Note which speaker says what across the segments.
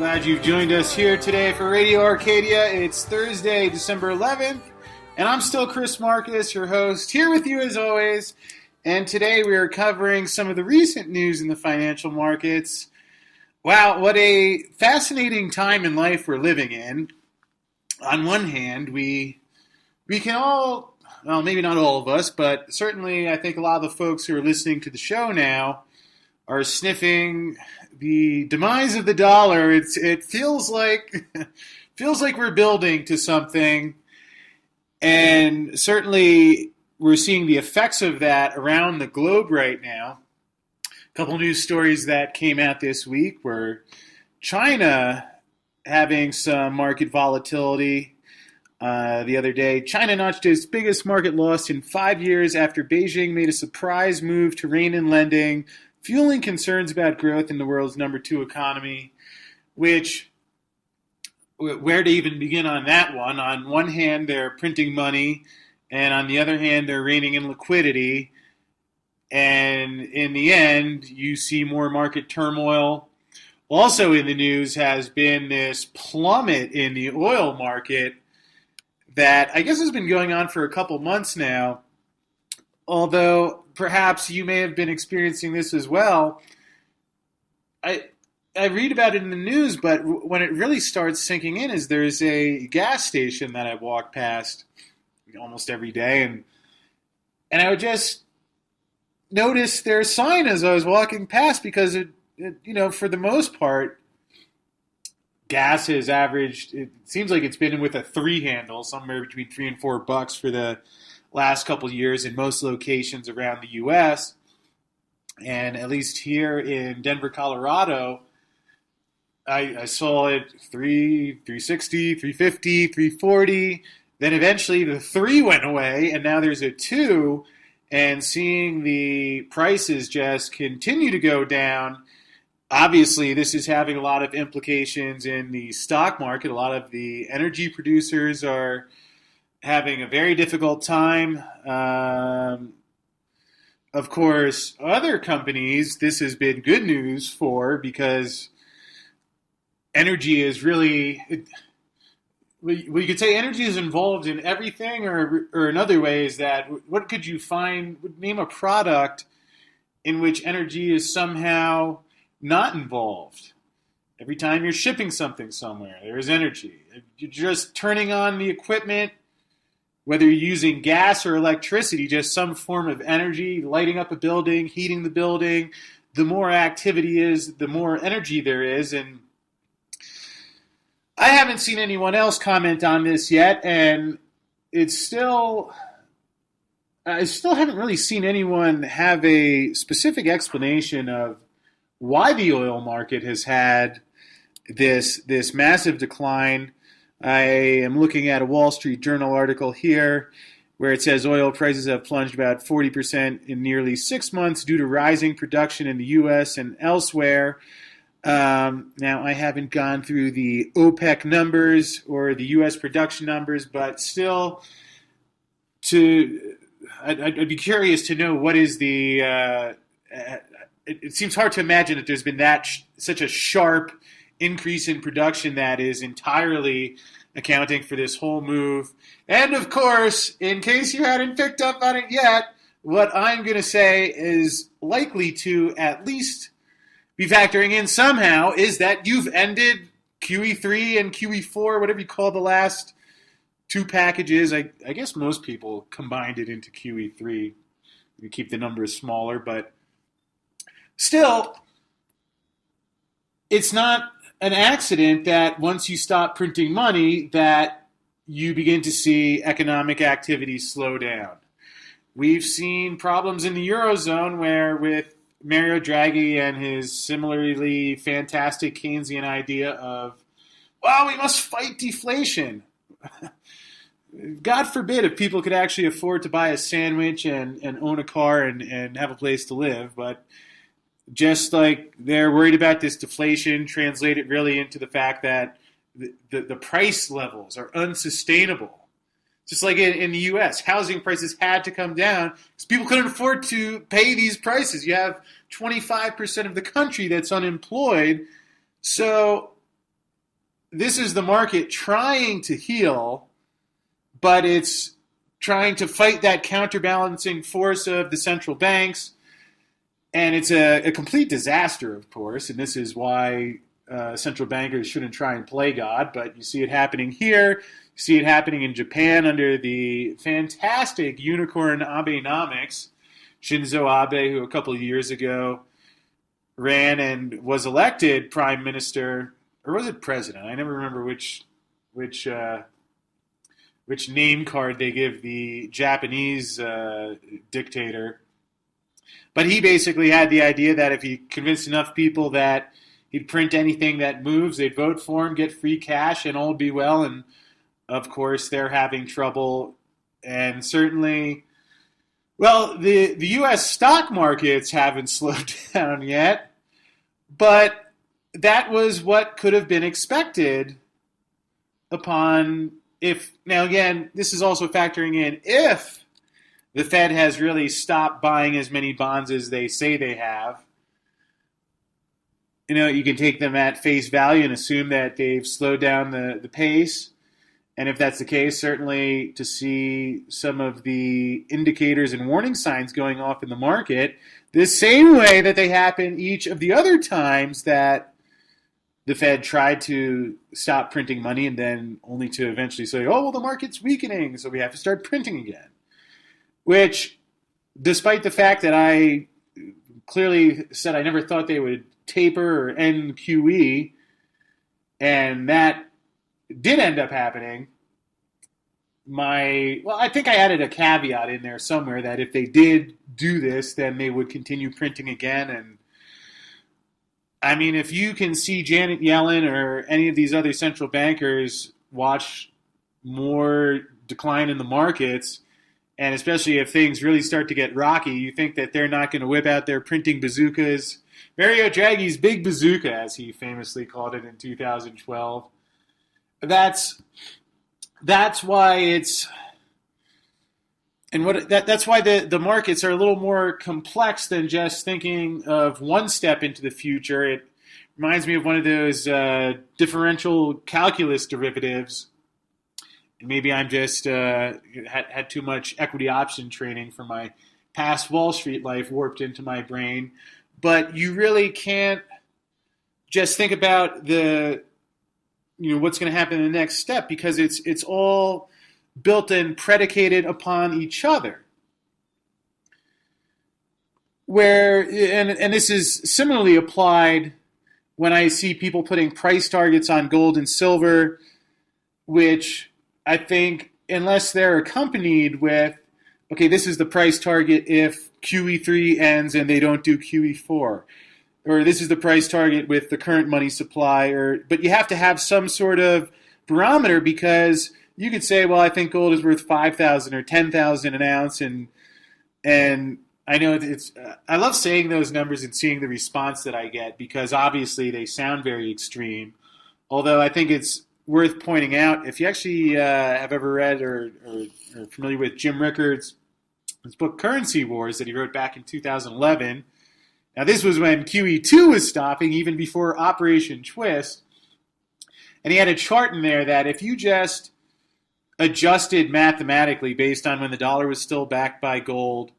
Speaker 1: Glad you've joined us here today for Radio Arcadia. It's Thursday, December 11th, and I'm still Chris Marcus, your host, here with you as always. And today we are covering some of the recent news in the financial markets. Wow, what a fascinating time in life we're living in. On one hand, we can all, well, maybe not all of us, but certainly I think a lot of the folks who are listening to the show now are sniffing the demise of the dollar. It feels like we're building to something, and certainly we're seeing the effects of that around the globe right now. A couple news stories that came out this week were China having some market volatility the other day. China notched its biggest market loss in 5 years after Beijing made a surprise move to rein in lending, fueling concerns about growth in the world's number 2 economy, which, where to even begin on that one? On one hand, they're printing money, and on the other hand, they're reining in liquidity. And in the end, you see more market turmoil. Also in the news has been this plummet in the oil market that I guess has been going on for a couple months now, although perhaps you may have been experiencing this as well. I read about it in the news, but when it really starts sinking in is there's a gas station that I walk past almost every day, and I would just notice their sign as I was walking past because it for the most part, gas has averaged, it seems like it's been with a 3 handle, somewhere between $3 and $4 for the last couple of years in most locations around the U.S. And at least here in Denver, Colorado, I saw it $3.60, $3.50, $3.40. Then eventually the 3 went away, and now there's a 2. And seeing the prices just continue to go down, obviously this is having a lot of implications in the stock market. A lot of the energy producers are having a very difficult time. Of course, other companies, this has been good news for, because energy is really, we could say energy is involved in everything, or in other ways that, what could you find, name a product in which energy is somehow not involved? Every time you're shipping something somewhere, there is energy. You're just turning on the equipment, whether you're using gas or electricity, just some form of energy, lighting up a building, heating the building. The more activity is, the more energy there is. And I haven't seen anyone else comment on this yet, and I still haven't really seen anyone have a specific explanation of why the oil market has had this massive decline. I am looking at a Wall Street Journal article here where it says oil prices have plunged about 40% in nearly 6 months due to rising production in the U.S. and elsewhere. Now, I haven't gone through the OPEC numbers or the U.S. production numbers, but still, I'd be curious to know what is the. It seems hard to imagine that there's been such a sharp increase in production that is entirely accounting for this whole move. And of course, in case you hadn't picked up on it yet, what I'm going to say is likely to at least be factoring in somehow is that you've ended QE3 and QE4, whatever you call the last 2 packages. I guess most people combined it into QE3. You keep the numbers smaller, but still, it's not an accident that once you stop printing money that you begin to see economic activity slow down. We've seen problems in the Eurozone where with Mario Draghi and his similarly fantastic Keynesian idea of, well, we must fight deflation. God forbid if people could actually afford to buy a sandwich and own a car and have a place to live, but just like they're worried about this deflation, translated really into the fact that the price levels are unsustainable. Just like in the U.S., housing prices had to come down because people couldn't afford to pay these prices. You have 25% of the country that's unemployed. So this is the market trying to heal, but it's trying to fight that counterbalancing force of the central banks. And it's a complete disaster, of course, and this is why central bankers shouldn't try and play God, but you see it happening here. You see it happening in Japan under the fantastic unicorn Abenomics. Shinzo Abe, who a couple of years ago ran and was elected prime minister, or was it president? I never remember which name card they give the Japanese dictator. But he basically had the idea that if he convinced enough people that he'd print anything that moves, they'd vote for him, get free cash, and all would be well. And, of course, they're having trouble. And certainly, well, the U.S. stock markets haven't slowed down yet. But that was what could have been expected upon if, now again, this is also factoring in if the Fed has really stopped buying as many bonds as they say they have. You know, you can take them at face value and assume that they've slowed down the pace. And if that's the case, certainly to see some of the indicators and warning signs going off in the market, the same way that they happen each of the other times that the Fed tried to stop printing money and then only to eventually say, oh, well, the market's weakening, so we have to start printing again. Which, despite the fact that I clearly said I never thought they would taper or end QE, and that did end up happening, I think I added a caveat in there somewhere that if they did do this, then they would continue printing again. And I mean, if you can see Janet Yellen or any of these other central bankers watch more decline in the markets, and especially if things really start to get rocky, you think that they're not going to whip out their printing bazookas. Mario Draghi's big bazooka, as he famously called it in 2012. That's why it's, and that's why the markets are a little more complex than just thinking of one step into the future. It reminds me of one of those differential calculus derivatives. And maybe I'm just had too much equity option training from my past Wall Street life warped into my brain. But you really can't just think about what's going to happen in the next step, because it's all built and predicated upon each other. And this is similarly applied when I see people putting price targets on gold and silver, which I think, unless they're accompanied with, okay, this is the price target if QE3 ends and they don't do QE4, or this is the price target with the current money supply, but you have to have some sort of barometer, because you could say, well, I think gold is worth $5,000 or $10,000 an ounce, and I know I love saying those numbers and seeing the response that I get, because obviously they sound very extreme. Although I think it's worth pointing out, if you actually have ever read or are familiar with Jim Rickards' his book Currency Wars that he wrote back in 2011. Now, this was when QE2 was stopping, even before Operation Twist. And he had a chart in there that if you just adjusted mathematically based on when the dollar was still backed by gold,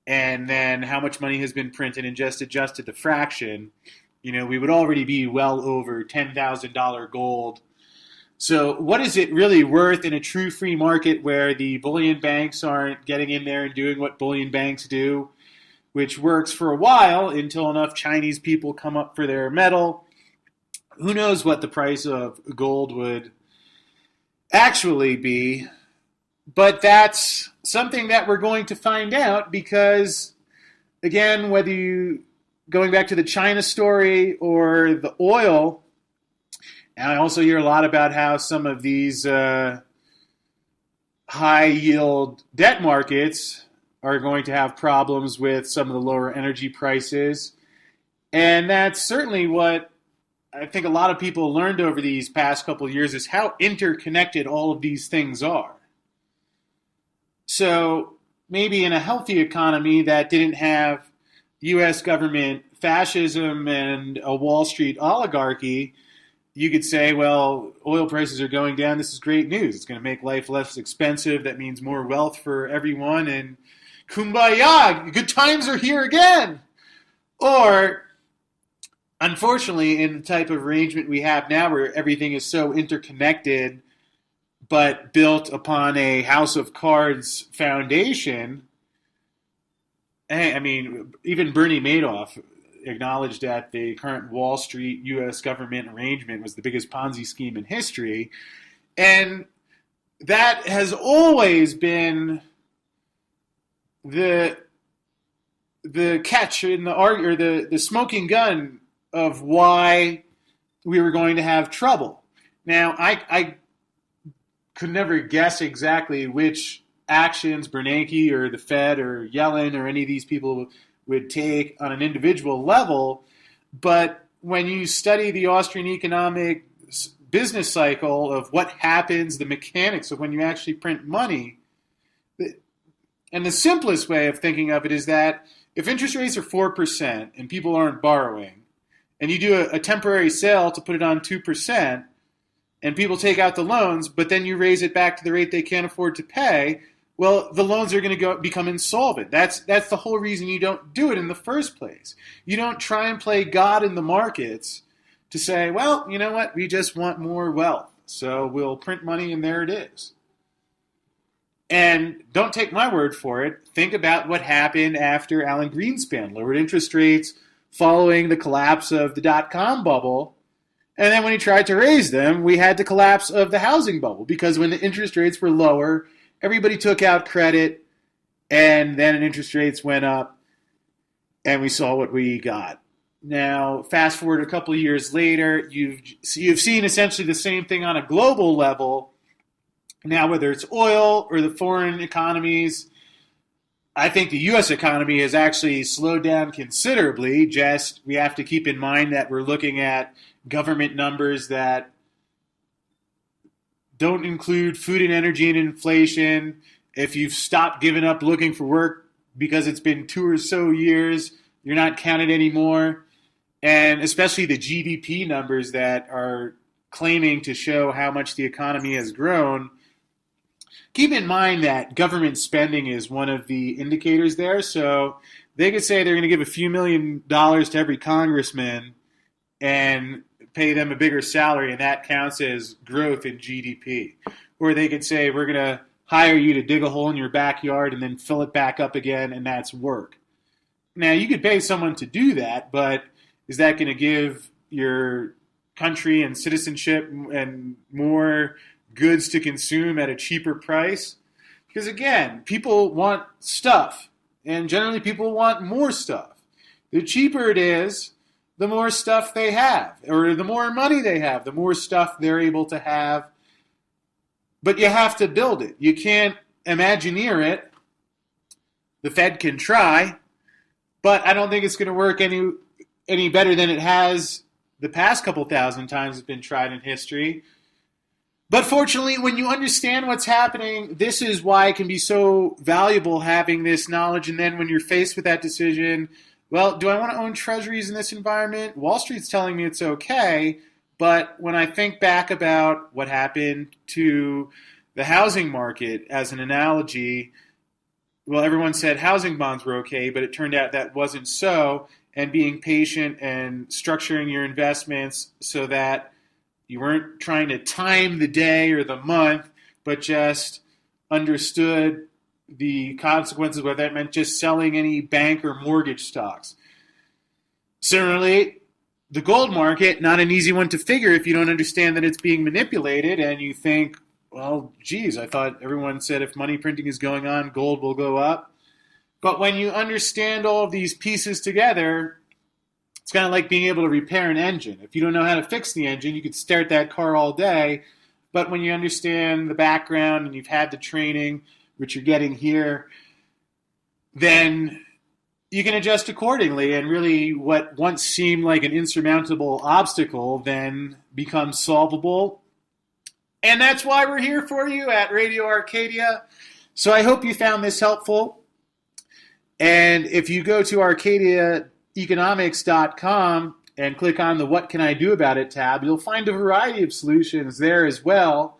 Speaker 1: and then how much money has been printed, and just adjusted the fraction, we would already be well over $10,000 gold. So what is it really worth in a true free market where the bullion banks aren't getting in there and doing what bullion banks do, which works for a while until enough Chinese people come up for their metal? Who knows what the price of gold would actually be? But that's something that we're going to find out, because, again, going back to the China story or the oil, and I also hear a lot about how some of these high-yield debt markets are going to have problems with some of the lower energy prices. And that's certainly what I think a lot of people learned over these past couple of years, is how interconnected all of these things are. So maybe in a healthy economy that didn't have U.S. government fascism and a Wall Street oligarchy, you could say, well, oil prices are going down. This is great news. It's going to make life less expensive. That means more wealth for everyone. And kumbaya, good times are here again. Or, unfortunately, in the type of arrangement we have now where everything is so interconnected but built upon a house of cards foundation, I mean, even Bernie Madoff acknowledged that the current Wall Street U.S. government arrangement was the biggest Ponzi scheme in history. And that has always been the catch in the or the smoking gun of why we were going to have trouble. Now, I could never guess exactly which actions Bernanke or the Fed or Yellen or any of these people would take on an individual level, but when you study the Austrian economic business cycle of what happens, the mechanics of when you actually print money, and the simplest way of thinking of it is that if interest rates are 4% and people aren't borrowing, and you do a temporary sale to put it on 2%, and people take out the loans, but then you raise it back to the rate they can't afford to pay, well, the loans are going to become insolvent. That's the whole reason you don't do it in the first place. You don't try and play God in the markets to say, well, you know what, we just want more wealth, so we'll print money and there it is. And don't take my word for it. Think about what happened after Alan Greenspan lowered interest rates following the collapse of the dot-com bubble. And then when he tried to raise them, we had the collapse of the housing bubble because when the interest rates were lower, everybody took out credit, and then interest rates went up, and we saw what we got. Now, fast forward a couple of years later, you've seen essentially the same thing on a global level. Now, whether it's oil or the foreign economies, I think the U.S. economy has actually slowed down considerably. Just we have to keep in mind that we're looking at government numbers that don't include food and energy and inflation. If you've stopped giving up looking for work because it's been 2 or so years, you're not counted anymore. And especially the GDP numbers that are claiming to show how much the economy has grown. Keep in mind that government spending is one of the indicators there. So they could say they're going to give a few $1 million to every congressman and pay them a bigger salary, and that counts as growth in GDP. Or they could say, we're going to hire you to dig a hole in your backyard and then fill it back up again, and that's work. Now, you could pay someone to do that, but is that going to give your country and citizenship and more goods to consume at a cheaper price? Because, again, people want stuff, and generally people want more stuff. The cheaper it is, the more stuff they have, or the more money they have, the more stuff they're able to have. But you have to build it. You can't Imagineer it. The Fed can try, but I don't think it's going to work any better than it has the past couple thousand times it's been tried in history. But fortunately, when you understand what's happening, this is why it can be so valuable having this knowledge. And then when you're faced with that decision, well, do I want to own treasuries in this environment? Wall Street's telling me it's okay. But when I think back about what happened to the housing market as an analogy, well, everyone said housing bonds were okay, but it turned out that wasn't so. And being patient and structuring your investments so that you weren't trying to time the day or the month, but just understood the consequences, whether that meant just selling any bank or mortgage stocks. Similarly, the gold market, not an easy one to figure if you don't understand that it's being manipulated and you think, well, geez, I thought everyone said if money printing is going on, gold will go up. But when you understand all of these pieces together, it's kind of like being able to repair an engine. If you don't know how to fix the engine, you could start that car all day. But when you understand the background and you've had the training, which you're getting here, then you can adjust accordingly. And really what once seemed like an insurmountable obstacle then becomes solvable. And that's why we're here for you at Radio Arcadia. So I hope you found this helpful. And if you go to arcadiaeconomics.com, and click on the What Can I Do About It tab, you'll find a variety of solutions there as well,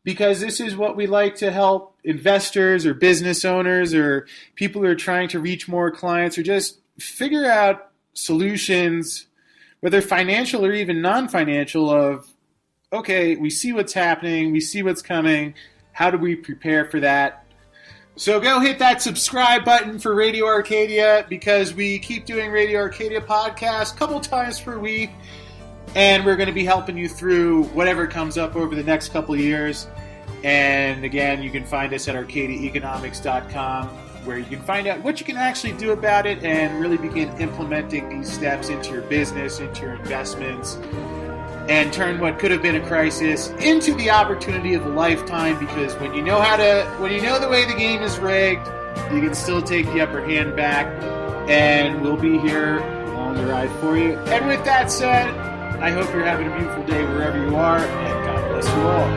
Speaker 1: because this is what we like to help investors or business owners or people who are trying to reach more clients or just figure out solutions, whether financial or even non-financial, of, okay, we see what's happening, we see what's coming, how do we prepare for that? So go hit that subscribe button for Radio Arcadia, because we keep doing Radio Arcadia podcasts a couple times per week, and we're going to be helping you through whatever comes up over the next couple of years. And again, you can find us at arcadiaeconomics.com, where you can find out what you can actually do about it and really begin implementing these steps into your business, into your investments, and turn what could have been a crisis into the opportunity of a lifetime. Because when you know the way the game is rigged, you can still take the upper hand back, and we'll be here along the ride for you. And with that said, I hope you're having a beautiful day wherever you are, and God bless you all.